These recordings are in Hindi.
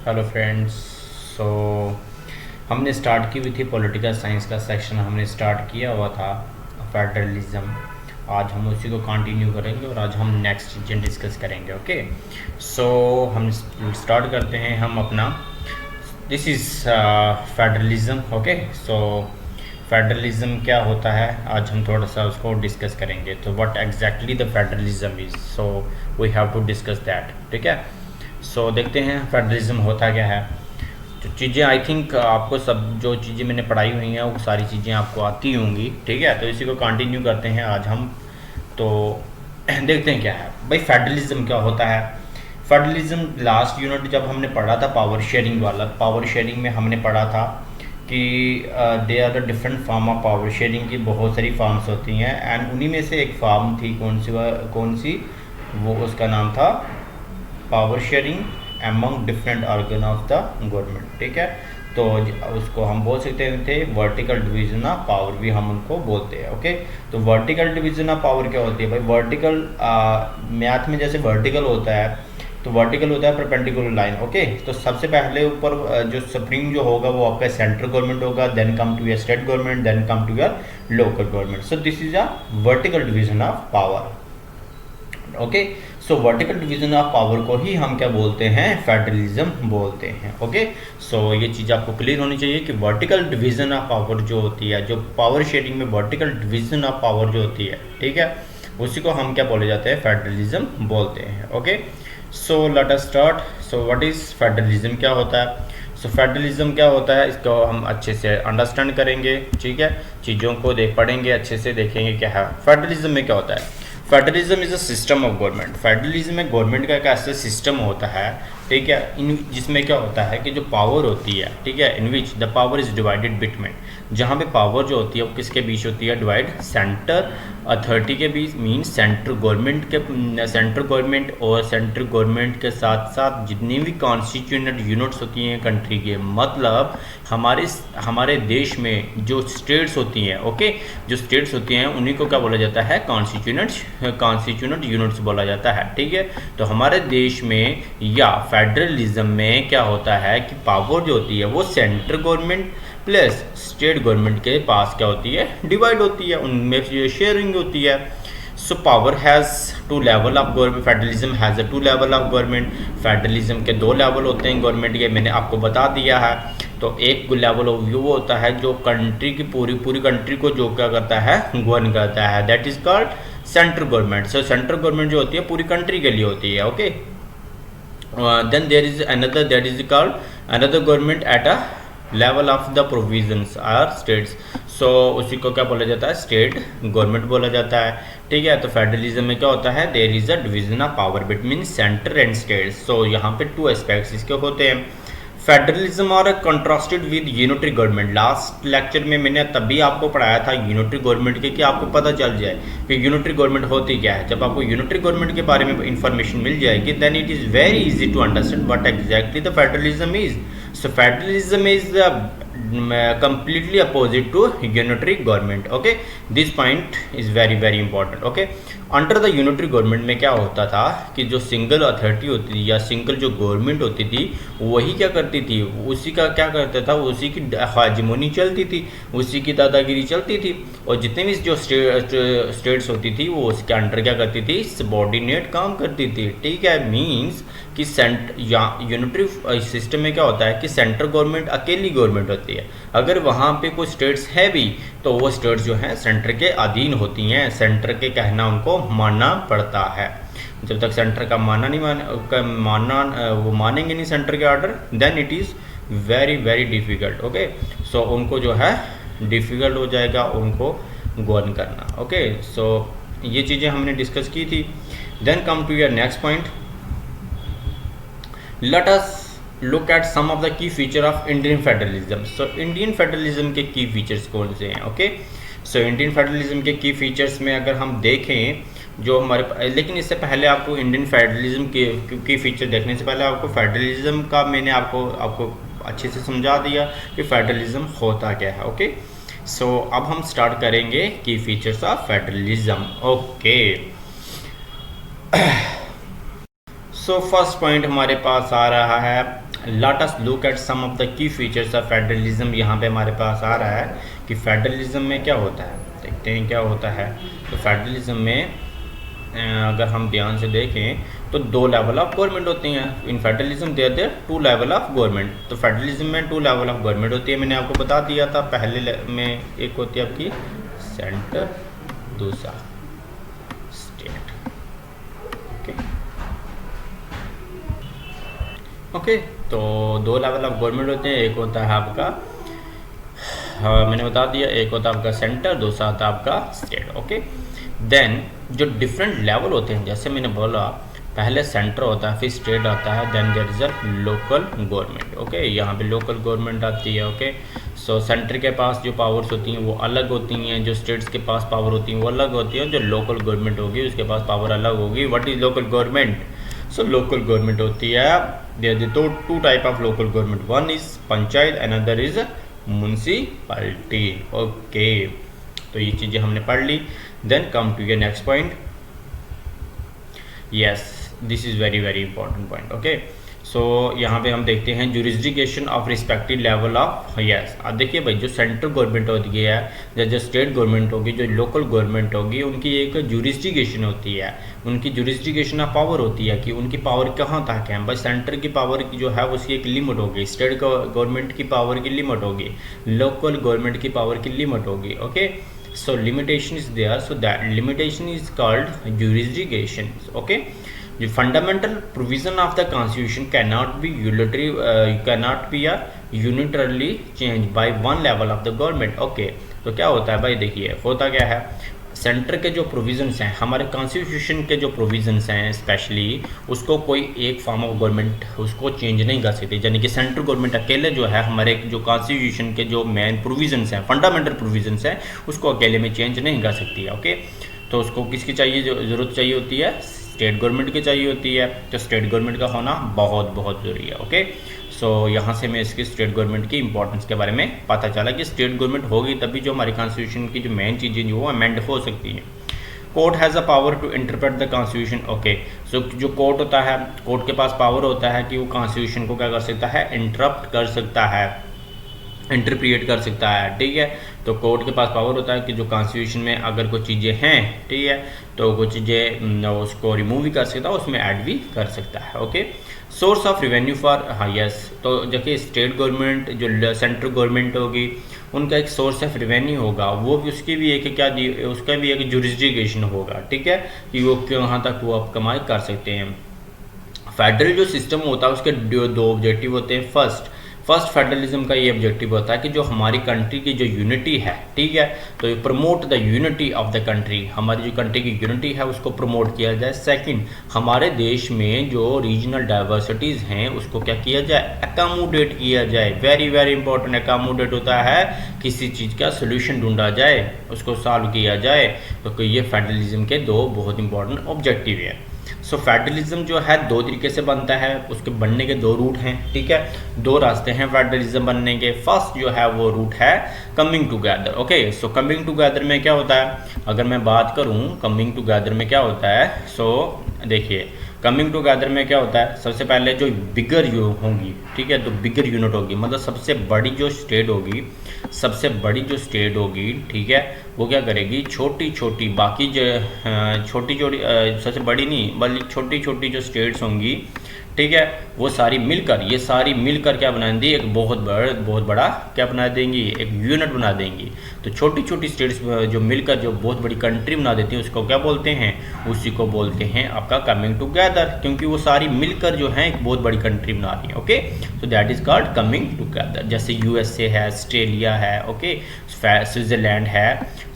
Hello friends. सो हमने स्टार्ट की हुई थी पॉलिटिकल साइंस का सेक्शन, हमने स्टार्ट किया हुआ था फेडरलिज्म। आज हम उसी को कंटिन्यू करेंगे और आज हम नेक्स्ट चीज़ें डिस्कस करेंगे। ओके, सो हम स्टार्ट करते हैं हम अपना। This is federalism. Okay, so federalism क्या होता है आज हम थोड़ा सा उसको डिस्कस करेंगे। तो what exactly the federalism is, so we have to discuss that. ठीक है, सो देखते हैं फेडरलिज्म होता क्या है। जो चीज़ें आई थिंक आपको सब जो चीज़ें मैंने पढ़ाई हुई हैं वो सारी चीज़ें आपको आती होंगी। ठीक है, तो इसी को कंटिन्यू करते हैं आज हम। तो देखते हैं क्या है भाई फेडरलिज्म क्या होता है। फेडरलिज्म लास्ट यूनिट जब हमने पढ़ा था पावर शेयरिंग वाला, पावर शेयरिंग में हमने पढ़ा था कि they are the different form of power sharing की बहुत सारी फॉर्म्स होती हैं एंड उन्हीं में से एक फॉर्म थी कौन सी वो उसका नाम था power sharing among different organ of the government. ठीक है, तो उसको हम बोल सकते थे वर्टिकल डिवीजन ऑफ पावर भी हम उनको बोलते हैं। ओके, तो वर्टिकल डिवीजन ऑफ पावर क्या होती है भाई। वर्टिकल मैथ में जैसे वर्टिकल होता है तो वर्टिकल होता है परपेंडिकुलर लाइन। ओके, तो सबसे पहले ऊपर जो सुप्रीम जो होगा वो आपका सेंट्रल गवर्नमेंट होगा, then come to your state government, then come to your local government. So this is a vertical division of power. Okay, so vertical division of power को ही हम क्या बोलते हैं, फेडरलिज्म बोलते हैं। ओके, सो ये चीज़ आपको क्लियर होनी चाहिए कि वर्टिकल डिवीजन ऑफ पावर जो होती है, जो पावर शेयरिंग में वर्टिकल डिवीजन ऑफ पावर जो होती है, ठीक है, उसी को हम क्या बोले जाते हैं, फेडरलिज्म बोलते हैं। Okay, so let us start. So what is federalism, क्या होता है। सो फेडरलिज्म क्या होता है इसको हम अच्छे से अंडरस्टैंड करेंगे। ठीक है, चीज़ों को पढ़ेंगे अच्छे से, देखेंगे क्या है फेडरलिज्म में क्या होता है। Federalism is a system of government. Federalism में गवर्नमेंट का एक ऐसा सिस्टम होता है, ठीक है, इन जिसमें क्या होता है कि जो पावर होती है, ठीक है, in which the power is divided between, जहाँ पे पावर जो होती है वो किसके बीच होती है, डिवाइड सेंटर अथॉरिटी के बीच, मीन सेंट्रल गवर्नमेंट के, सेंट्रल गवर्नमेंट और सेंट्रल गवर्नमेंट के साथ साथ जितनी भी कॉन्स्टिट्यूएंट यूनिट्स होती हैं कंट्री के, मतलब हमारे देश में जो स्टेट्स होती हैं, ओके, जो स्टेट्स होती हैं उन्हीं को क्या बोला जाता है, कॉन्स्टिट्यूएंट यूनिट्स बोला जाता है। ठीक है, तो हमारे देश में या फेडरलिज्म में क्या होता है कि पावर जो होती है वो central government plus state government के पास क्या होती है, डिवाइड होती है, उनमें शेयरिंग होती है। So power has two level of government, federalism has a two level of government. Federalism के दो लेवल होते हैं गवर्नमेंट के, मैंने आपको बता दिया है। तो एक लेवल ऑफ व्यू होता है जो कंट्री की पूरी कंट्री को जो क्या करता है, गवर्न करता है, that is called central government. So central government जो होती है पूरी कंट्री के लिए होती है। Okay, then there is another, that is called another government at a level of the provisions are states. So उसी को क्या बोला जाता है, स्टेट गवर्नमेंट बोला जाता है। ठीक है, तो फेडरलिज्म में क्या होता है, there is a division of power between centre and states. So यहाँ पे टू एस्पेक्ट्स इसके होते हैं। फेडरलिज्म और contrasted with unitary government. Last lecture में मैंने तभी आपको पढ़ाया था यूनिटरी गवर्नमेंट के, कि आपको पता चल जाए कि यूनिटरी गवर्नमेंट होती क्या है। जब आपको यूनिटरी गवर्नमेंट के बारे में इंफॉर्मेशन मिल जाएगी then it is very easy to understand what exactly the federalism is. So federalism is completely opposite to unitary government. Okay, this point is very important. Okay, under the unitary government में क्या होता था कि जो सिंगल अथॉरिटी होती थी या सिंगल जो गवर्नमेंट होती थी वही क्या करती थी, उसी का क्या करता था, उसी की हाजिमोनी चलती थी, उसी की दादागिरी चलती थी, और जितने भी जो स्टेट्स होती थी वो उसके अंडर क्या करती थी, सबॉर्डिनेट काम करती थी। ठीक है, मीन्स कि यूनिटरी सिस्टम में क्या होता है कि सेंट्रल गवर्नमेंट अकेली गवर्नमेंट होती है, अगर वहाँ पे कोई स्टेट्स है भी तो वो स्टेट्स जो हैं सेंटर के अधीन होती हैं, सेंटर के कहना उनको मानना पड़ता है। जब तक सेंटर का वो मानेंगे नहीं सेंटर के order, then it is very difficult. Okay, so उनको जो है डिफ़िकल्ट हो जाएगा उनको गवर्न करना। ओके, सो ये चीज़ें हमने डिस्कस की थी। Then come to your next point, let us look at some of the key feature of Indian federalism. So Indian federalism के key features कौन से हैं? Okay, so Indian federalism के key features में अगर हम देखें जो हमारे, लेकिन इससे पहले आपको इंडियन फेडरलिज्म के फीचर देखने से पहले आपको फेडरलिज्म का मैंने आपको अच्छे से समझा दिया कि फेडरलिज्म होता क्या है। ओके, सो अब हम स्टार्ट करेंगे की features of federalism. Okay, so first point हमारे पास आ रहा है let us look at some of the key features of federalism. यहाँ पे हमारे पास आ रहा है कि फेडरलिज्म में क्या होता है, देखते हैं क्या होता है। तो फेडरलिज्म में अगर हम ध्यान से देखें तो 2 लेवल ऑफ गवर्नमेंट होती हैं। In federalism there 2 level of government. तो फेडरलिज्म में 2 लेवल ऑफ गवर्नमेंट होती है, मैंने आपको बता दिया था। पहले में एक होती है आपकी सेंटर, दूसरा स्टेट। ओके तो 2 लेवल ऑफ गवर्नमेंट होते हैं। एक होता है आपका मैंने बता दिया, एक होता है आपका सेंटर, दूसरा होता है आपका स्टेट। ओके देन जो डिफरेंट लेवल होते हैं, जैसे मैंने बोला पहले सेंटर होता है, फिर स्टेट आता है, then there is a local government. Okay यहाँ पे लोकल गवर्नमेंट आती है। ओके सो सेंटर के पास जो पावर्स होती हैं वो अलग होती हैं, जो स्टेट्स के पास पावर होती हैं वो अलग होती हैं, जो लोकल गवर्नमेंट होगी उसके पास पावर अलग होगी। What is local government? So local government होती है, there are 2 type of local government, one is panchayat, another is municipality. Okay तो ये चीज़ें हमने पढ़ ली। Then come to your next point. Yes this is very very important point. Okay so यहाँ पे हम देखते हैं jurisdiction of respective level of. Yes अब देखिए भाई, जो सेंट्रल गवर्नमेंट होती है, जो स्टेट गवर्नमेंट होगी, जो लोकल गवर्नमेंट होगी, उनकी एक जुरिस्डिक्शन होती है, उनकी जुरिस्डिक्शन ऑफ पावर होती है कि उनकी पावर कहाँ तक है। बस सेंटर की पावर की जो है उसकी एक लिमिट होगी, स्टेट गवर्नमेंट की पावर की लिमिट होगी, लोकल गवर्नमेंट की पावर की लिमिट होगी। Okay so limitation is there, so that limitation is called jurisdiction. Okay the fundamental provision of the constitution cannot be unilaterally changed by one level of the government. Okay तो क्या होता है भाई, देखिए होता क्या है, सेंटर के जो प्रोविजंस हैं, हमारे कॉन्स्टिट्यूशन के जो प्रोविजंस हैं स्पेशली, उसको कोई एक फॉर्म ऑफ गवर्नमेंट उसको चेंज नहीं कर सकती। यानी कि सेंट्रल गवर्नमेंट अकेले जो है हमारे जो कॉन्स्टिट्यूशन के जो मेन प्रोविजंस हैं, फंडामेंटल प्रोविजंस हैं, उसको अकेले में चेंज नहीं कर सकती है। ओके तो उसको किसकी चाहिए, जो ज़रूरत चाहिए होती है, स्टेट गवर्नमेंट की चाहिए होती है। तो स्टेट गवर्नमेंट का होना बहुत बहुत ज़रूरी है। ओके सो यहाँ से मैं इसकी स्टेट गवर्नमेंट की इंपॉर्टेंस के बारे में पता चला कि स्टेट गवर्नमेंट होगी तभी जो हमारी कॉन्स्टिट्यूशन की जो मेन चीज़ें जो वो अमेंड हो सकती हैं। Court has a power to interpret the constitution. Okay so जो कोर्ट होता है, कोर्ट के पास पावर होता है कि वो कॉन्स्टिट्यूशन को क्या कर सकता है, इंटरप्ट कर सकता है, इंटरप्रिएट कर सकता है। ठीक है तो कोर्ट के पास पावर होता है कि जो कॉन्स्टिट्यूशन में अगर कुछ चीज़ें हैं, ठीक है तो कुछ चीज़ें उसको रिमूव भी कर सकता है, उसमें ऐड भी कर सकता है। Okay source of revenue for, हाँ यस तो देखिए स्टेट गवर्नमेंट जो सेंट्रल गवर्नमेंट होगी उनका एक सोर्स ऑफ रेवेन्यू होगा, वो भी उसकी भी एक क्या उसका भी एक जुरिस्डिक्शन होगा। ठीक है कि वो कहाँ तक वो आप कमाई कर सकते हैं। फेडरल जो सिस्टम होता है उसके 2 ऑब्जेक्टिव होते हैं। फर्स्ट फेडरलिज्म का ये ऑब्जेक्टिव होता है कि जो हमारी कंट्री की जो यूनिटी है, ठीक है तो promote the unity of the country, हमारी जो कंट्री की यूनिटी है उसको प्रमोट किया जाए। सेकंड हमारे देश में जो रीजनल डाइवर्सिटीज़ हैं उसको क्या किया जाए, अकोमोडेट किया जाए। वेरी वेरी इंपॉर्टेंट, अकोमोडेट होता है किसी चीज़ का सोल्यूशन ढूंढा जाए, उसको सॉल्व किया जाए। तो ये फेडरलिज्म के 2 बहुत इंपॉर्टेंट ऑब्जेक्टिव है। सो फेडरलिज्म जो है 2 तरीके से बनता है, उसके बनने के 2 रूट हैं। ठीक है 2 रास्ते हैं फेडरलिज्म बनने के। फर्स्ट जो है वो रूट है coming together. Okay so coming together में क्या होता है, अगर मैं बात करूं कमिंग टुगेदर में क्या होता है, सो देखिए कमिंग टुगेदर में क्या होता है, सबसे पहले जो बिगर होंगी, ठीक है तो बिगर यूनिट होगी, मतलब सबसे बड़ी जो स्टेट होगी, सबसे बड़ी जो स्टेट होगी, ठीक है वो क्या करेगी, छोटी छोटी बाकी जो छोटी छोटी सबसे बड़ी नहीं बल्कि छोटी छोटी जो स्टेट्स होंगी, ठीक है वो सारी मिलकर, ये सारी मिलकर क्या बना देंगी, एक बहुत बड़ा क्या बना देंगी, एक यूनिट बना देंगी। तो छोटी छोटी स्टेट्स जो मिलकर जो बहुत बड़ी कंट्री बना देती हैं उसको क्या बोलते हैं, उसी को बोलते हैं आपका कमिंग टुगेदर, क्योंकि वो सारी मिलकर जो है एक बहुत बड़ी कंट्री बना रही है। Okay so that is called coming together. जैसे यूएसए है, ऑस्ट्रेलिया है, ओके स्विट्जरलैंड है,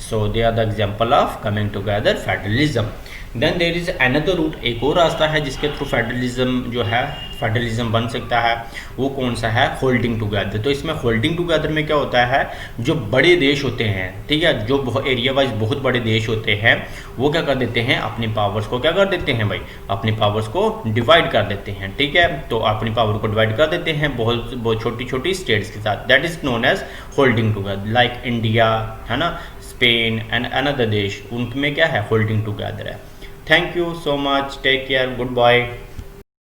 so they are the example of coming together federalism. Then there is another route, एक और रास्ता है जिसके थ्रू फेडरलिज्म जो है फेडरलिज्म बन सकता है, वो कौन सा है, होल्डिंग टुगेदर। तो इसमें होल्डिंग टुगेदर में क्या होता है, जो बड़े देश होते हैं, ठीक है जो एरिया वाइज बहुत बड़े देश होते हैं, वो क्या कर देते हैं, अपनी पावर्स को क्या कर देते हैं भाई, अपनी पावर्स को डिवाइड कर देते हैं। ठीक है तो अपनी पावर को डिवाइड कर देते हैं बहुत छोटी छोटी स्टेट्स के साथ, that is known as holding together. Like India है ना, स्पेन एंड अनदर देश, उनमें क्या है, होल्डिंग टुगेदर है। Thank you so much. Take care. Goodbye.